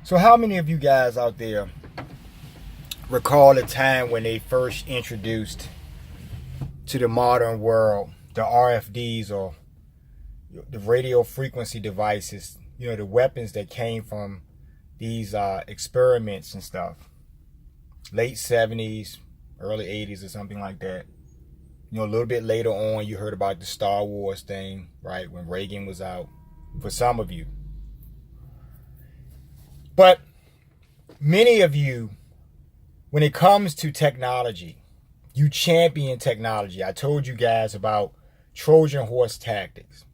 So how many of you guys out there recall a time when they first introduced to the modern world the RFDs, or the radio frequency devices, the weapons that came from these experiments and stuff? Late 70s, early 80s or something like that. A little bit later on, you heard about the Star Wars thing, right? When Reagan was out, for some of you. But many of you, when it comes to technology, you champion technology. I told you guys about Trojan horse tactics.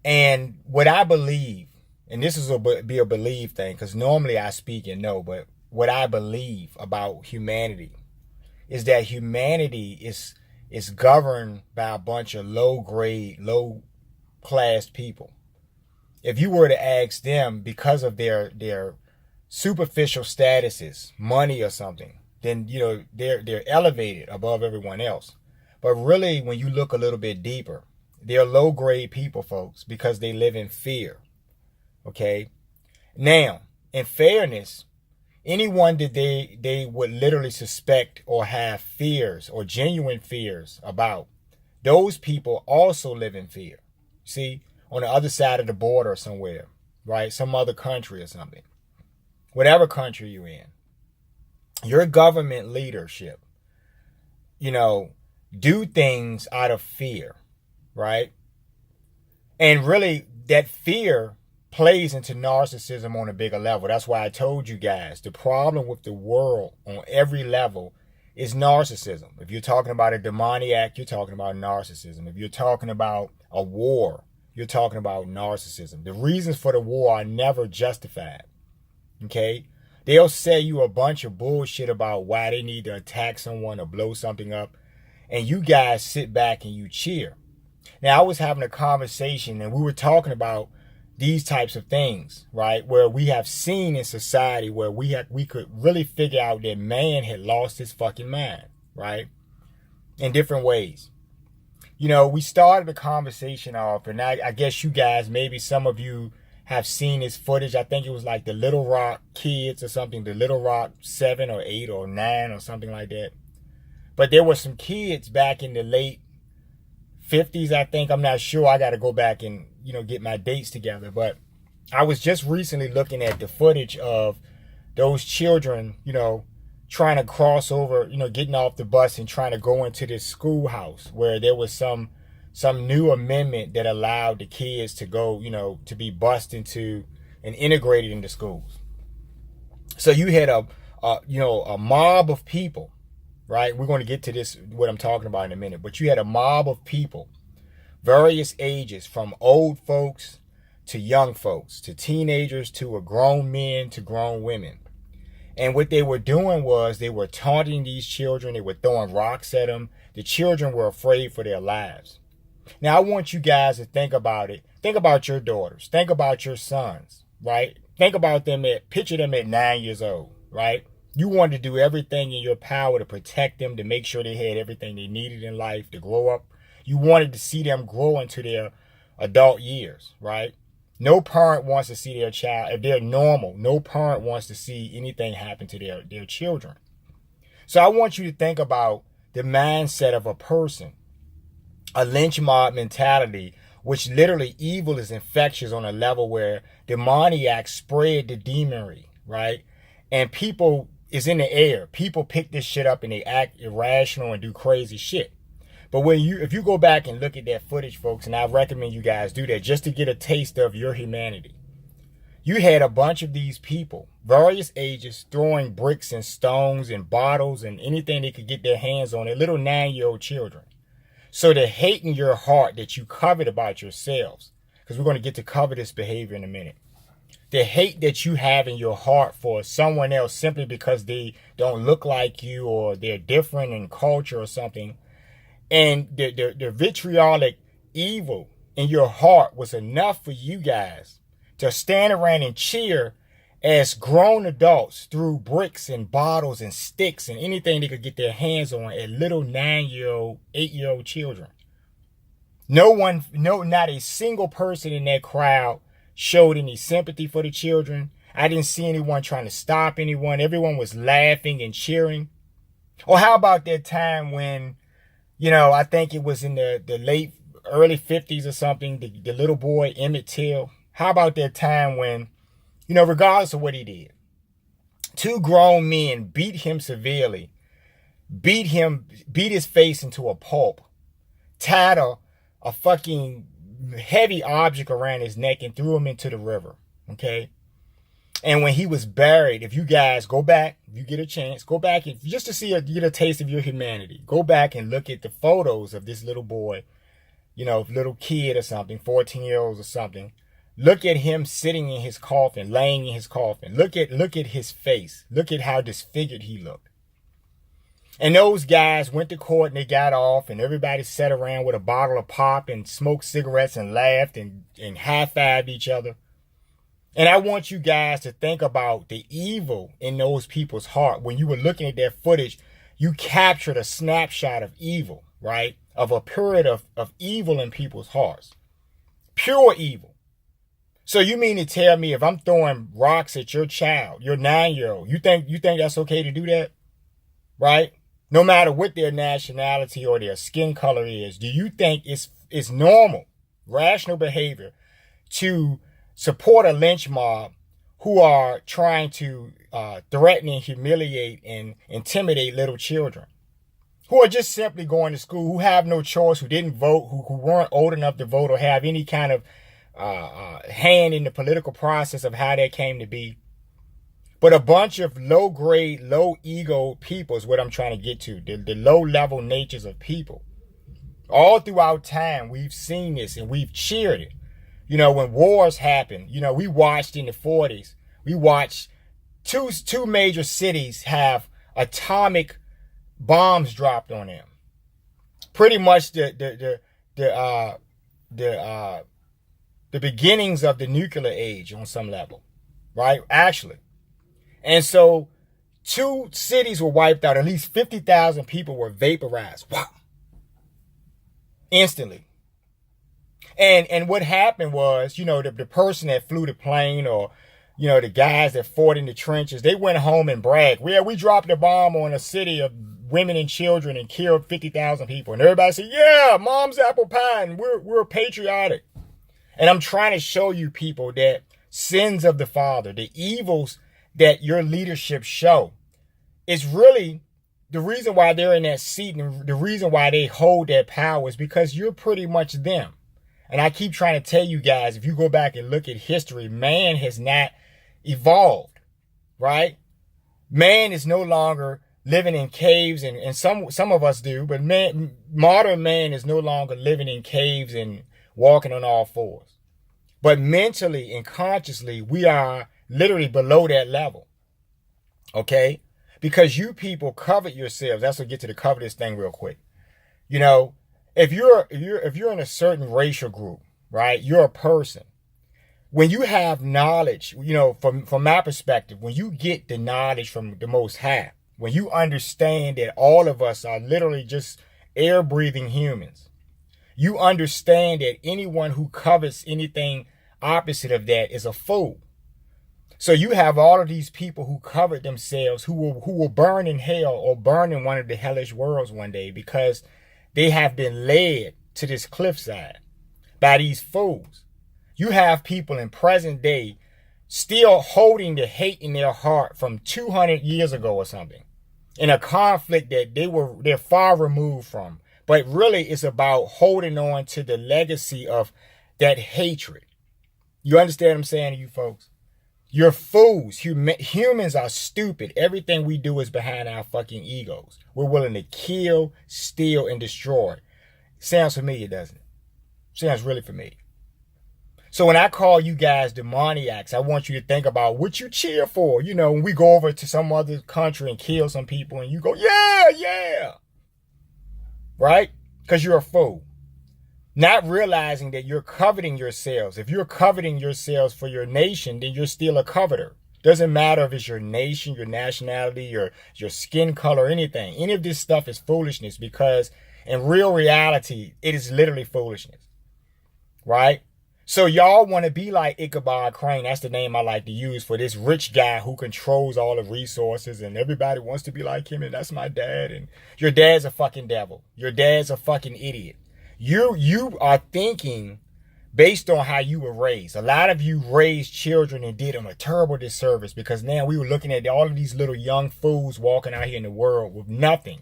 And what I believe, and this is be a belief thing, because normally I speak and know, but what I believe about humanity is that humanity is governed by a bunch of low-grade, low-class people. If you were to ask them, because of their superficial statuses, money or something, then they're elevated above everyone else. But really, when you look a little bit deeper, they're low-grade people, folks, because they live in fear. Okay? Now, in fairness, anyone that they would literally suspect or have fears or genuine fears about, those people also live in fear. See, on the other side of the border somewhere, right? Some other country or something. Whatever country you're in, your government leadership, do things out of fear, right? And really, that fear plays into narcissism on a bigger level. That's why I told you guys, the problem with the world on every level is narcissism. If you're talking about a demoniac, you're talking about narcissism. If you're talking about a war, you're talking about narcissism. The reasons for the war are never justified. Okay? They'll say you a bunch of bullshit about why they need to attack someone or blow something up, and you guys sit back and you cheer. Now, I was having a conversation, and we were talking about these types of things, right? Where we have seen in society where we could really figure out that man had lost his fucking mind, right? In different ways. We started the conversation off, and I guess you guys, maybe some of you have seen this footage. I think it was like the Little Rock kids or something, the Little Rock 7 or 8 or 9 or something like that. But there were some kids back in the late 50s, I think. I'm not sure. I got to go back and, get my dates together. But I was just recently looking at the footage of those children, trying to cross over, getting off the bus and trying to go into this schoolhouse where there was some new amendment that allowed the kids to go, to be bused into and integrated into schools. So you had a mob of people, right? We're going to get to this, what I'm talking about in a minute. But you had a mob of people, various ages, from old folks to young folks, to teenagers, to grown men, to grown women. And what they were doing was they were taunting these children. They were throwing rocks at them. The children were afraid for their lives. Now, I want you guys to think about it. Think about your daughters. Think about your sons, right? Think about them picture them at 9 years old, right? You wanted to do everything in your power to protect them, to make sure they had everything they needed in life to grow up. You wanted to see them grow into their adult years, right? No parent wants to see their child, if they're normal, no parent wants to see anything happen to their children. So I want you to think about the mindset of a person, a lynch mob mentality, which literally evil is infectious on a level where demoniacs spread the demonry, right? And people is in the air. People pick this shit up and they act irrational and do crazy shit. But if you go back and look at that footage, folks, and I recommend you guys do that just to get a taste of your humanity. You had a bunch of these people, various ages, throwing bricks and stones and bottles and anything they could get their hands on, their little 9-year-old children. So the hate in your heart that you covered about yourselves, because we're going to get to covetous behavior in a minute. The hate that you have in your heart for someone else simply because they don't look like you or they're different in culture or something. And the vitriolic evil in your heart was enough for you guys to stand around and cheer as grown adults threw bricks and bottles and sticks and anything they could get their hands on at little 9-year-old, 8-year-old children. Not a single person in that crowd showed any sympathy for the children. I didn't see anyone trying to stop anyone. Everyone was laughing and cheering. Or how about that time when, I think it was in the early 50s or something, the little boy Emmett Till. How about that time when, regardless of what he did, two grown men beat him severely, beat his face into a pulp, tied a fucking heavy object around his neck and threw him into the river. Okay? And when he was buried, if you guys go back, if you get a chance, go back just to get a taste of your humanity. Go back and look at the photos of this little boy, little kid or something, 14-year-olds or something. Look at him sitting in his coffin, laying in his coffin. Look at his face. Look at how disfigured he looked. And those guys went to court and they got off, and everybody sat around with a bottle of pop and smoked cigarettes and laughed and high-fived each other. And I want you guys to think about the evil in those people's heart. When you were looking at that footage, you captured a snapshot of evil, right? Of a period of evil in people's hearts. Pure evil. So you mean to tell me if I'm throwing rocks at your child, your 9-year-old, you think that's okay to do that? Right? No matter what their nationality or their skin color is, do you think it's normal, rational behavior to support a lynch mob who are trying to threaten and humiliate and intimidate little children, who are just simply going to school, who have no choice, who didn't vote, who weren't old enough to vote or have any kind of hand in the political process of how that came to be? But a bunch of low-grade, low-ego people is what I'm trying to get to, the low-level natures of people. All throughout time, we've seen this and we've cheered it. When wars happen, we watched in the 40s, we watched two major cities have atomic bombs dropped on them. Pretty much the beginnings of the nuclear age on some level, right? Actually. And so 2 cities were wiped out. At least 50,000 people were vaporized. Wow. Instantly. And what happened was, the person that flew the plane or, the guys that fought in the trenches, they went home and bragged. We dropped a bomb on a city of women and children and killed 50,000 people. And everybody said, yeah, mom's apple pie, and we're patriotic. And I'm trying to show you people that sins of the father, the evils that your leadership show, is really the reason why they're in that seat, and the reason why they hold that power is because you're pretty much them. And I keep trying to tell you guys, if you go back and look at history, man has not evolved, right? Man is no longer living in caves, and some of us do, but modern man is no longer living in caves and walking on all fours. But mentally and consciously, we are literally below that level, okay? Because you people covet yourselves. That's what get to the covetous thing real quick. If you're in a certain racial group, right? You're a person. When you have knowledge, from my perspective, when you get the knowledge from the Most High, when you understand that all of us are literally just air-breathing humans, you understand that anyone who covets anything opposite of that is a fool. So you have all of these people who covet themselves, who will burn in hell or burn in one of the hellish worlds one day because they have been led to this cliffside by these fools. You have people in present day still holding the hate in their heart from 200 years ago or something, in a conflict that they're far removed from. But really it's about holding on to the legacy of that hatred. You understand what I'm saying to you folks? You're fools. Humans are stupid. Everything we do is behind our fucking egos. We're willing to kill, steal, and destroy. Sounds familiar, doesn't it? Sounds really familiar. So when I call you guys demoniacs, I want you to think about what you cheer for. When we go over to some other country and kill some people and you go, yeah. Right? Because you're a fool. Not realizing that you're coveting yourselves. If you're coveting yourselves for your nation, then you're still a coveter. Doesn't matter if it's your nation, your nationality, your skin color, anything. Any of this stuff is foolishness, because in real reality, it is literally foolishness. Right? So y'all want to be like Ichabod Crane. That's the name I like to use for this rich guy who controls all the resources and everybody wants to be like him, and that's my dad. And your dad's a fucking devil. Your dad's a fucking idiot. You are thinking based on how you were raised. A lot of you raised children and did them a terrible disservice, because now we were looking at all of these little young fools walking out here in the world with nothing,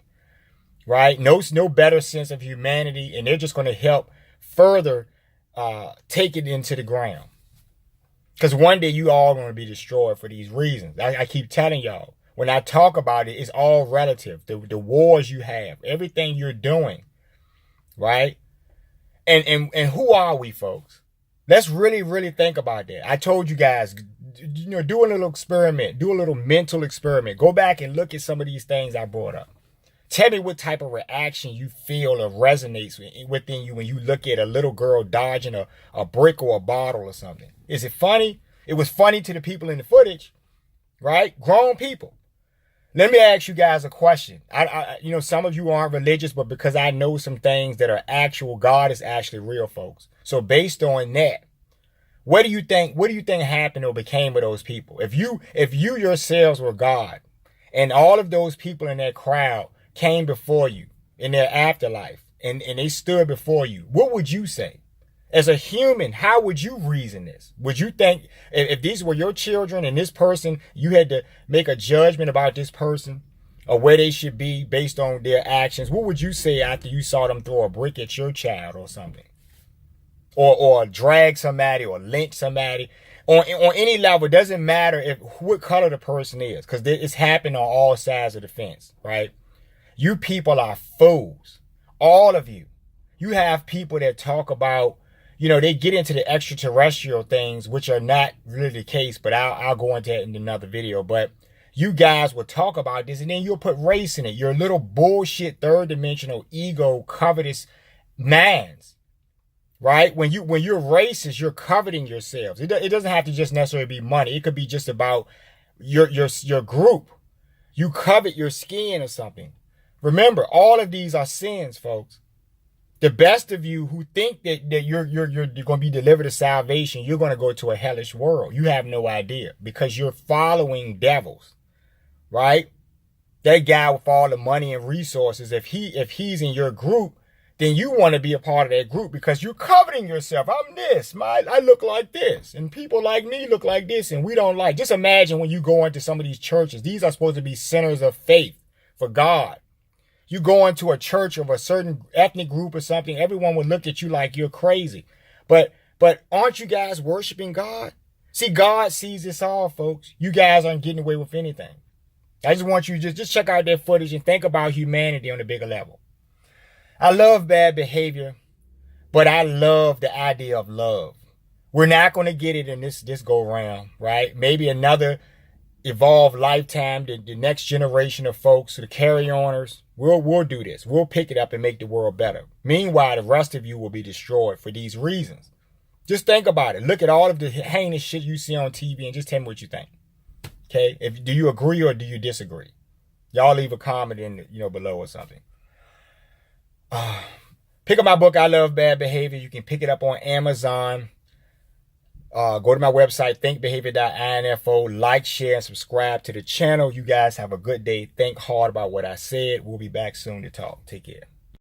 right? No better sense of humanity, and they're just going to help further take it into the ground. Because one day you all going to be destroyed for these reasons. I keep telling y'all, when I talk about it, it's all relative. The wars you have, everything you're doing, right? And who are we, folks? Let's really think about that. I told you guys, do a little experiment. Do a little mental experiment. Go back and look at some of these things I brought up. Tell me what type of reaction you feel or resonates within you when you look at a little girl dodging a brick or a bottle or something. Is it funny? It was funny to the people in the footage, right? Grown people. Let me ask you guys a question. Some of you aren't religious, but because I know some things that are actual, God is actually real, folks. So based on that, what do you think happened or became of those people? If you yourselves were God, and all of those people in that crowd came before you in their afterlife, and they stood before you, what would you say? As a human, how would you reason this? Would you think, if these were your children and this person, you had to make a judgment about this person or where they should be based on their actions, what would you say after you saw them throw a brick at your child or something? Or drag somebody or lynch somebody? On any level, it doesn't matter what color the person is, because it's happened on all sides of the fence, right? You people are fools. All of you. You have people that talk about, they get into the extraterrestrial things, which are not really the case, but I'll go into that in another video. But you guys will talk about this, and then you'll put race in it. Your little bullshit third dimensional ego covetous minds, right? When you're racist, you're coveting yourselves. It doesn't have to just necessarily be money. It could be just about your group. You covet your skin or something. Remember, all of these are sins, folks. The best of you who think that you're going to be delivered to salvation, you're going to go to a hellish world. You have no idea, because you're following devils, right? That guy with all the money and resources, if he's in your group, then you want to be a part of that group because you're coveting yourself. I'm this, I look like this, and people like me look like this, and we don't like. Just imagine when you go into some of these churches. These are supposed to be centers of faith for God. You go into a church of a certain ethnic group or something, everyone would look at you like you're crazy. But aren't you guys worshiping God? See, God sees this all, folks. You guys aren't getting away with anything. I just want you to just check out that footage and think about humanity on a bigger level. I love bad behavior, but I love the idea of love. We're not going to get it in this go round, right? Maybe another evolved lifetime, the next generation of folks, the carry-oners, we'll do this. We'll pick it up and make the world better. Meanwhile, the rest of you will be destroyed for these reasons. Just think about it. Look at all of the heinous shit you see on TV and just tell me what you think. Okay? Do you agree or do you disagree? Y'all leave a comment in below or something. Pick up my book, I Love Bad Behavior. You can pick it up on Amazon. Go to my website, thinkbehavior.info. Like, share, and subscribe to the channel. You guys have a good day. Think hard about what I said. We'll be back soon to talk. Take care.